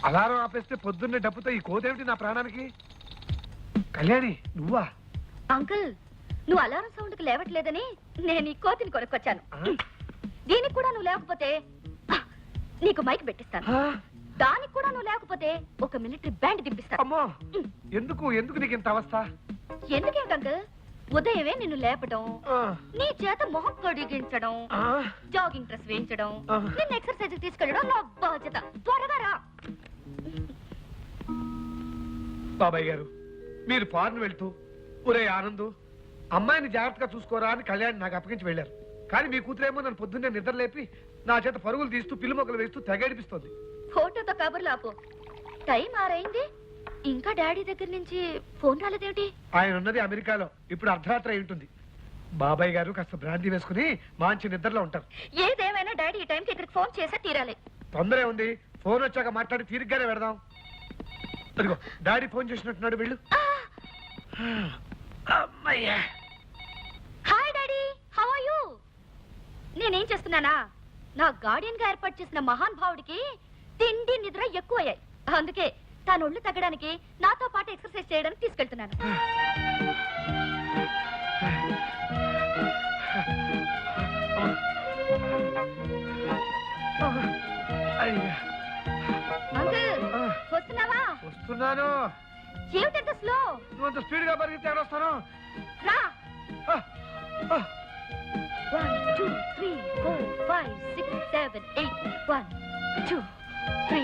Alarm ఆపేస్తే పొద్దున్నే డబ్బుతో ఈ కోదేమిటి నా ప్రాణానికి? కళ్యాణి నువ్వా? అంకుల్, నువ్వు అలారం సౌండ్ కి లేవట్లేదని నేను ఈ కోతిని కొనుక్కొచ్చాను. దీనికి కూడా నువ్వు లేకపోతే నీకు మైక్ పెట్టిస్తాను. దానికి కూడా నువ్వు లేకపోతే ఒక మిలిటరీ బ్యాండ్ దింపిస్తాను. అమ్మో, ఎందుకు ఎందుకు నీకు ఇంత అవస్థ? ఎందుకేంటి అంకుల్, ఉదయమే నిన్ను లేపడం, నీ చేత మొహం కడిగించడం, జాగింగ్ డ్రెస్ వేయించడం, నిన్ను ఎక్సర్సైజ్ తీసుకెళ్ళడం నా బాధ్యత. త్వరగా రా. బాబాయ్ గారు, మీరు ఫారెన్ వెళ్తూ ఒరే ఆనందు అమ్మాయిని జాగ్రత్తగా చూసుకోరా అని కళ్యాణ్ నాకు అప్పగించి వెళ్ళారు. కానీ మీ కూతురేమో నన్ను పొద్దున్నే నిద్ర లేపి నా చేత పరుగులు తీస్తూ పిల్లి మొక్కలు వేస్తూ తెగడిపిస్తోంది. ఫోటోతో కబుర్లు ఆపు. టైం ఆరైంది, ఇంకా డాడీ దగ్గర నుంచి ఫోన్ రాలేదేమిటి? ఆయన ఉన్నది అమెరికాలో, ఇప్పుడు అర్ధరాత్రి అయి ఉంటుంది. బాబాయ్ గారు కాస్త బ్రాంతి వేసుకుని మంచి నిద్రలో ఉంటారు. ఏదేమైనా డాడీ ఈ టైంకి ఇక్కడికి ఫోన్ చేసే తీరాలి. తొందరే ఉంది, ఫోన్ వచ్చాక మాట్లాడి తీరిగ్గానే పెడదాం. అదిగో డాడీ ఫోన్ చేసినట్టున్నాడు, వెళ్ళు. Hi daddy, how are you? నేనేం చేస్తున్నానా, నా గార్డియన్ గా ఏర్పాటు చేసిన మహాన్ భావుడికి తిండి నిద్ర ఎక్కువయ్యాయి. అందుకే తాను ఒళ్ళు తగ్గడానికి నాతో పాటు ఎక్సర్సైజ్ చేయడానికి తీసుకెళ్తున్నాను. అంకుల్, వస్తున్నావా? వస్తున్నాను. ఏమిటంత స్లో? నువ్వు అంత స్పీడ్ గా పరిగెత్తి వస్తాను. రా. 1 2 3 4 5 6 7 8 1 2 3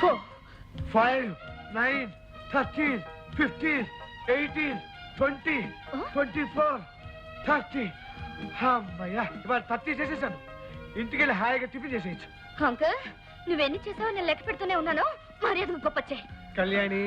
4 5 9 13 15 18 20 24 30. అమ్మయ్యా, ఇవాళ 30 చేసేసాను. ఇంటికి వెళ్ళి హాయిగా టిఫిన్ చేసేయచ్చు. అంకుల్, నువ్వెన్ని చేసావో నేను లెక్క పెడుతూనే ఉన్నాను. మర్యాద గొప్పచ్చే. కళ్యాణి,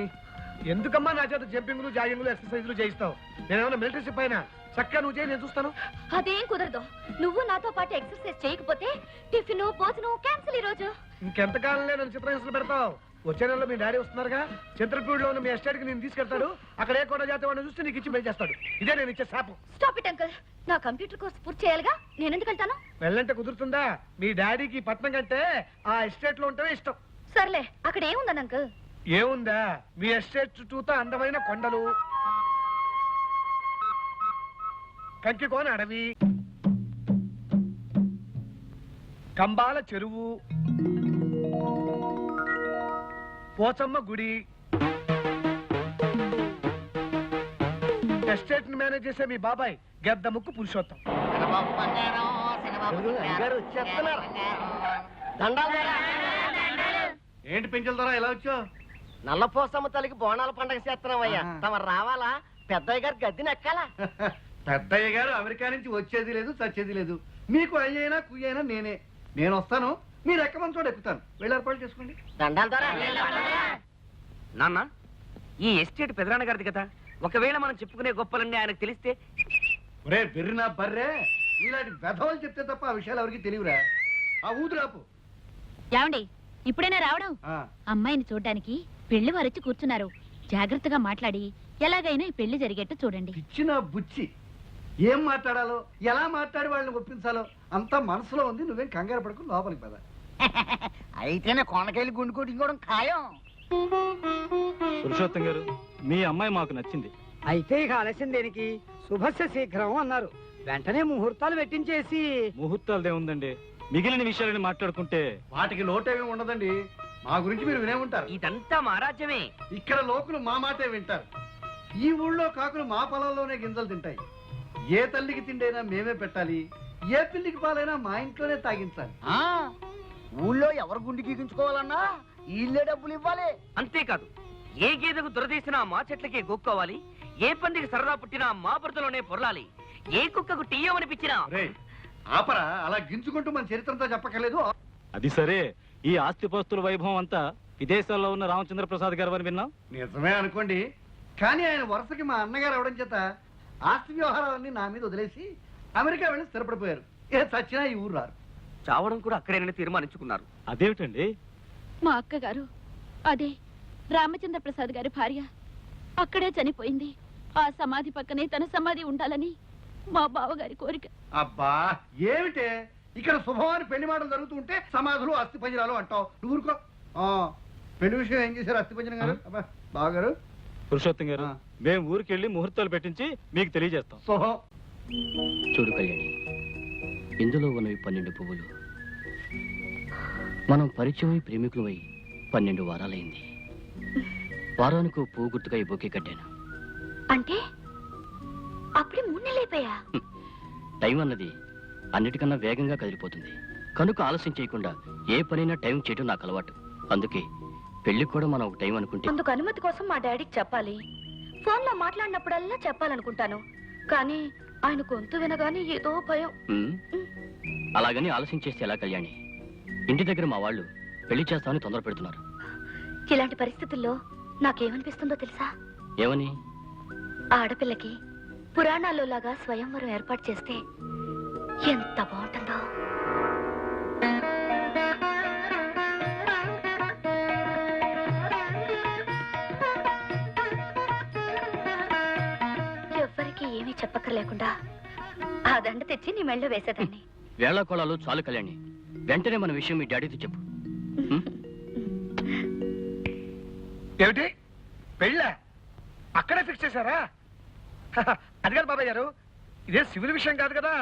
ఎందుకమ్మా నా చేత జంపింగ్లు జాగింగ్లు ఎక్సర్సైజ్లు చేయిస్తావు? నేనేమన్నా మిలిటరీ షిప్ అయినా? చక్కగా నువ్వు చేయి, నేను చూస్తాను. అదేం కుదరదు. నువ్వు నాతో పాటు ఎక్సర్సైజ్ చేయకపోతే టిఫిన్ భోజనం క్యాన్సిల్. ఈ రోజు ఇంకెంతకాలంలో నన్ను చిత్రహింసలు పెడతావు? వచ్చే నెలలో మీ డాడీ వస్తున్నారుగా, చంద్రపూడిలో ఉన్న మీ ఎస్టేట్ కి నేను తీసుకెళ్తాడు. అక్కడ ఏ కొండ జాతి వాడిని చూస్తే నీకు ఇచ్చి పెళ్లి చేస్తాడు. ఇదే నేను ఇచ్చే శాపం. స్టాప్ ఇట్ అంకుల్, నా కంప్యూటర్ కోర్స్ పూర్తి చేయాలిగా. నేను ఎందుకు వెళ్తాను? వెళ్ళంటే కుదురుతుందా? మీ డాడీకి పట్నం కంటే ఆ ఎస్టేట్ లో ఉంటేనే ఇష్టం. సర్లే, అక్కడ ఏముందని అంకుల్? ఏముందా, మీ ఎస్టేట్ చుట్టూతో అందమైన కొండలు, కంకికోన అడవి, కంబాల చెరువు, పోచమ్మ గుడి. ఎస్టేట్ ని మేనేజ్ చేసే మీ బాబాయ్ గద్ద ముక్కు పురుషోత్తం. ఏంటి పెంచుల ద్వారా ఎలా వచ్చావు? నల్లపోసమ్మ తల్లికి బోనాల పండగ చేస్తున్నామయ్యా. తమరు రావాలా? పెద్దయ్య గారి గద్దెని ఎక్కాలా? పెద్దయ్య గారు అమెరికా నుంచి వచ్చేది లేదు, చచ్చేది లేదు. మీకు అయ్యైనా కుయ్యైనా నేనే. నేను వస్తాను, మీరు ఎక్కమని చోట ఎక్కుతాను. వెళ్ళి ఏర్పాటు చేసుకోండి. దండాల ద్వారా నాన్న, ఈ ఎస్టేట్ పెదనాన్న గారిది కదా. ఒకవేళ మనం చెప్పుకునే గొప్పలన్నీ ఆయనకు తెలిస్తే? ఒరే బెర్రినా బర్రే, ఇలాంటి వెధవలు చెప్తే తప్ప ఆ విషయాలు ఎవరికి తెలియరా? ఆ ఊదురాపు. ఏమండి, ఇప్పుడైనా రావడం? అమ్మాయిని చూడ్డానికి పెళ్లి వారొచ్చి కూర్చున్నారు. జాగ్రత్తగా మాట్లాడి ఎలాగైనా ఈ పెళ్లి జరిగేట్టు చూడండి. ఇచ్చిన బుచ్చి ఏం మాట్లాడాలో, ఎలా మాట్లాడి వాళ్ళని ఒప్పించాలో అంతా మనసులో ఉంది. నువ్వేం కంగారు పడుకుని లోపలికి పద. అయితేనే కొండకెళ్ళి గుండు కొట్టుకోవడం ఖాయం. పురుషోత్తం గారు, మీ అమ్మాయి మాకు నచ్చింది. అయితే ఇక ఆలస్యం దేనికి? శుభస్య శీఘ్రం అన్నారు. వెంటనే ముహూర్తాలు పెట్టించేసి. ముహూర్తాలు ఏముందండి, మిగిలిన విషయాలని మాట్లాడుకుంటే. వాటికి లోటేమీ ఉండదండి. మా గురించి మీరు వినే ఉంటారు. ఇదంతా మా రాజ్యమే. ఇక్కడ లోకులు మా మాటే వింటారు. ఈ ఊళ్ళో కాకులు మా పొలంలోనే గింజలు తింటాయి. ఏ తల్లికి తిండైనా మేమే పెట్టాలి, ఏ పిల్లికి పాలైనా మా ఇంట్లోనే తాగించాలి. ఊళ్ళో ఎవరు గుండు గీగించుకోవాలన్నా వీళ్ళే డబ్బులు ఇవ్వాలి. అంతేకాదు, ఏ గేదెకు దురదీసినా మా చెట్లకే గోక్కోవాలి, ఏ పందికి సరదా పుట్టినా మా బురదలోనే పొరలాలి, ఏ కుక్కకు టీయమనిపించినా. ఆపరా, అలా గింజుకుంటూ మన చరిత్రంతో చెప్పక్కర్లేదు. అది సరే, ఈ ఆస్తిపాస్తుల వైభవం అంతా విదేశాల్లో ఉన్న రామచంద్ర ప్రసాద్ గారు అని విన్నాం. నిజమే అనుకోండి, కానీ ఆయన వరుసకి మా అన్నగారు అవడం చేత ఆస్తి వ్యవహారాలన్నీ నా మీద వదిలేసి అమెరికా వెళ్ళి స్థిరపడిపోయారు. ఏ చచ్చినా ఈ ఊరు రారు. చావడం కూడా అక్కడేనని తీర్మానించుకున్నారు. అదేమిటండి, మా అక్కగారు అదే రామచంద్ర ప్రసాద్ గారి భార్య అక్కడే చనిపోయింది. ఆ సమాధి పక్కనే తన సమాధి ఉండాలని మా బావగారి కోరిక. అబ్బా ఏమిటే ఇక్కడ శుభవారి పెళ్లి మాటలు జరుగుతుంటే సమాధులు అస్థి పంజరాలు అంటావు. నువ్వు ఊరుకో. పెళ్లి విషయం ఏం చేశారు అస్థి పంజరం గారు? అబ్బా బావగారు. పురుషోత్తం గారు, ఆ. మేము ఊరికెళ్ళి ముహూర్తాలు పెట్టించి మీకు తెలియజేస్తాం. శుభం. చూడు కళ్యాణి, ఇందులో ఉన్నవి 12 పువ్వులు. మనం పరిచయమై ప్రేమికులమై 12 వారాలైంది. వారానికి ఓ పువ్వు గుర్తుగా ఈ బొకే కట్టాను. అంటే అప్పుడే 3 నెలలైపోయా? టైం అన్నది అన్నిటికన్నా వేగంగా కదిలిపోతుంది. కనుక ఆలస్యం చేయకుండా ఏ పనైనా టైం చేయడం నాకు అలవాటు. అందుకే పెళ్లికి కూడా మనం ఒక టైం అనుకుంటే. అందుకు అనుమతి కోసం మా డాడీకి చెప్పాలి. ఫోన్లో మాట్లాడినప్పుడల్లా చెప్పాలనుకుంటాను, కానీ ఆయన గొంతు వినగానే ఏదో భయం. అలాగని ఆలస్యం చేస్తే ఎలా కళ్యాణి? ఇంటి దగ్గర మా వాళ్ళు పెళ్లి చేస్తామని తొందర పెడుతున్నారు. ఇలాంటి పరిస్థితుల్లో నాకేమనిపిస్తుందో తెలుసా? ఏమని? ఆడపిల్లకి పురాణాల్లో లాగా స్వయంవరం ఏర్పాటు చేస్తే ఎంత బాగుంటుందో. ఎవ్వరికి ఏమీ చెప్పక్కర్లేకుండా ఆ దండ తెచ్చి నీ మెళ్ళో వేసేదాన్ని. వేళాకోళాలు చాలు కళ్యాణి, వెంటనే మన విషయం మీ డాడీతో చెప్పు. ఏమిటి పెళ్ళా? అక్కడే ఫిక్స్ చేశారా? అది కాదు బాబాయ్ గారు, ఇదే సివిల్ విషయం కాదు కదా.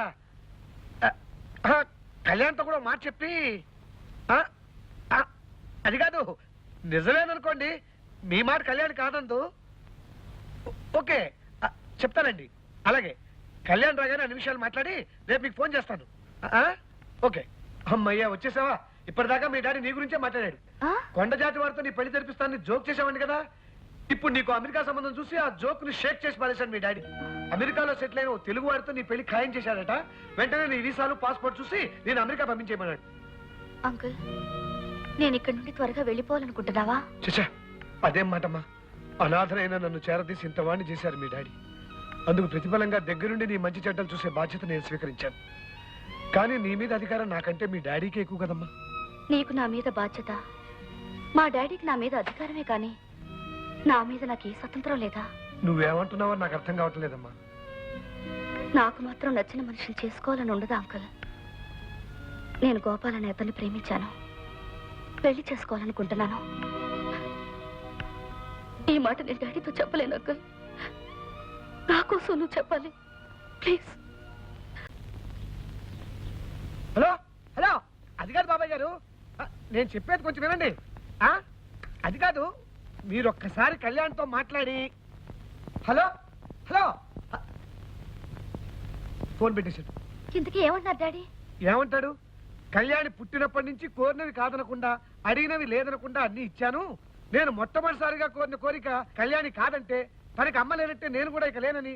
కళ్యాణ్తో కూడా మాట చెప్పి అది కాదు, నిజమేననుకోండి, మీ మాట కళ్యాణ్ కాదందు. ఓకే చెప్తానండి. అలాగే కళ్యాణ్ రాగానే అన్ని విషయాలు మాట్లాడి రేపు మీకు ఫోన్ చేస్తాను. ఓకే. అమ్మయ్యా వచ్చేసావా? ఇప్పటిదాకా మీ డాడీ నీ గురించే మాట్లాడాడు. కొండ జాతి వారితో నీ పెళ్లి జరిపిస్తానని జోక్ చేసావండి కదా. ఇప్పుడు నీకు అమెరికా సంబంధం చూసి ఆ జోక్ ని షేక్ చేసి పారేశాడు మీ డాడీ. అమెరికాలో సెటిల్ అయిన ఓ తెలుగు వారితో నీ పెళ్లి ఖాయం చేశాడట. వెంటనే నీ వీసాలు పాస్పోర్ట్ చూసి నేను అమెరికా పంపించేయమన్నాడు. అంకుల్, నేను ఇక్కడ నుండి త్వరగా వెళ్ళిపోవాలనుకుంటున్నావా? చచ్చా, అదేం మాటమ్మా. అనాథనైనా నన్ను చేరదీసి ఇంతవాణ్ణి చేశారు మీ డాడీ. అందుకు ప్రతిఫలంగా దగ్గరుండి నీ మంచి చెడ్డలు చూసే బాధ్యత నేను స్వీకరించాను. కానీ నీ మీద అధికారం నాకంటే మీ డాడీకి ఎక్కువ కదమ్మా. నీకు నా మీద బాధ్యత, మా డాడీకి నా మీద అధికారమే, కానీ నా మీద నాకు ఏ స్వతంత్రం లేదా? నువ్వేమంటున్నావో నాకు అర్థం కావట్లేదమ్మా. నాకు మాత్రం నచ్చిన మనిషిని చేసుకోవాలని ఉండదా అంకుల్? నేను గోపాల్ అనే అతన్ని ప్రేమించాను, పెళ్లి చేసుకోవాలనుకుంటున్నాను. ఈ మాట నేను డాడీతో చెప్పలేను అంకుల్. నా కోసం నువ్వు చెప్పాలి ప్లీజ్. హలో హలో, అది కాదు బాబాయ్ గారు, నేను చెప్పేది కొంచెం వినండి. అది కాదు, మీరు ఒక్కసారి కళ్యాణ్తో మాట్లాడి. హలో హలో, ఫోన్ పెట్టేశాడు. ఇంతకీ ఏమంటున్నారు డాడీ? ఏమంటాడు? కళ్యాణి పుట్టినప్పటి నుంచి కోరినవి కాదనకుండా, అడిగినవి లేదనకుండా అన్ని ఇచ్చాను. నేను మొట్టమొదటిసారిగా కోరిన కోరిక కళ్యాణి కాదంటే, తనకి అమ్మ లేనంటే నేను కూడా ఇక లేనని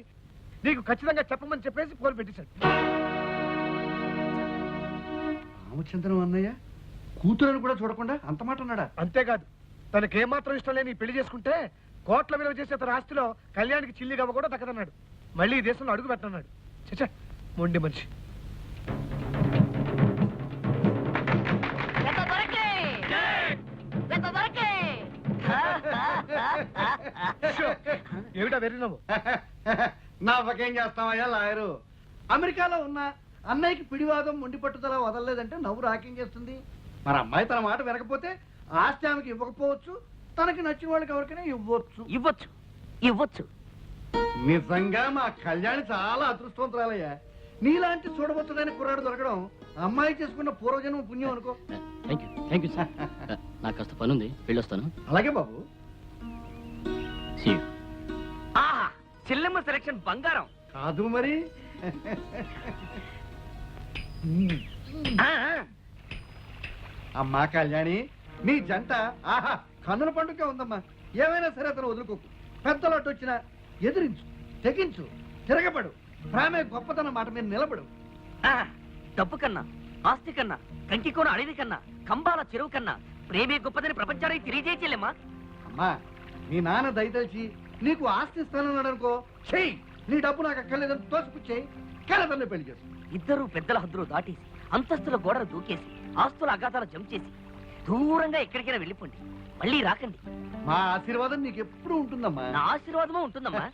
నీకు ఖచ్చితంగా చెప్పమని చెప్పేసి ఫోన్ పెట్టేశాడు. రామచంద్రం అన్నయ్య కూతురని కూడా చూడకుండా అంత మాట అన్నాడా? అంతేకాదు, తనకేమాత్రం ఇష్టం లేని ఈ పెళ్లి చేసుకుంటే కోట్ల విలువ చేసే తన ఆస్తిలో కళ్యాణికి చిల్లి గవ్వ కూడా దక్కదన్నాడు. మళ్ళీ ఈ దేశంలో అడుగు పెట్టన్నాడు. చచ్చా, మొండి మనిషి. ఏమిటా వెర్రినావు? నాకేం చేస్తామయ్యా లాయరు. అమెరికాలో ఉన్న అన్నయ్యకి పిడివాదం మొండి పట్టుదల వదలలేదంటే నవ్వు రాకేం చేస్తుంది? మరి అమ్మాయి తన మాట వినకపోతే ఆస్తి ఆమెకి ఇవ్వకపోవచ్చు, తనకి నచ్చిన వాళ్ళకి ఎవరికైనా ఇవ్వచ్చు. ఇవ్వచ్చు ఇవ్వచ్చు. నిజంగా మా కళ్యాణి చాలా అదృష్టవంతురాలయ్యా. నీలాంటి చూడబోతుడైన కుర్రాడు దొరకడం అమ్మాయి చేసుకున్న పూర్వజన్మ పుణ్యం అనుకో. Thank you sir. నాకు కాస్త పని ఉంది, వెళ్ళొస్తాను. అలాగే బాబు. చెల్లెమ్మ సెలక్షన్ బంగారం కాదు మరి. అమ్మా కళ్యాణి, నీ జంట ఆహా కన్నుల పండుగ ఉందమ్మా. ఏమైనా సరే అతను వదులుకోకు. పెద్దలోటు వచ్చినా ఎదిరించు, తెగించు, తిరగబడు. ప్రేమే గొప్పతనం మాట మీద నిలబడు. డబ్బు కన్నా, ఆస్తి కన్నా, కంకికోన అడవి కన్నా, కంబాల చెరువు కన్నా ప్రేమే గొప్పదని ప్రపంచానికి తెలియజేయలేమ్మా. అమ్మా, నీ నాన్న దయతలిచి నీకు ఆస్తి ఇస్తానన్నాడు అనుకో, చెయ్యి. నీ డబ్బు నాకు అక్కర్లేదని తోసిపుచ్చేయి, కలదన్నే పెళ్లి చేసు. ఇద్దరు పెద్దల హద్దులు దాటేసి, అంతస్తుల గోడలు దూకేసి, ఆస్తుల అగాధాలు జంప్ చేసి దూరంగా ఎక్కడికైనా వెళ్ళిపోండి, మళ్ళీ రాకండి. మా ఆశీర్వాదం నీకు ఎప్పుడు ఉంటుందమ్మా. నా ఆశీర్వాదమూ ఉంటుందమ్మా.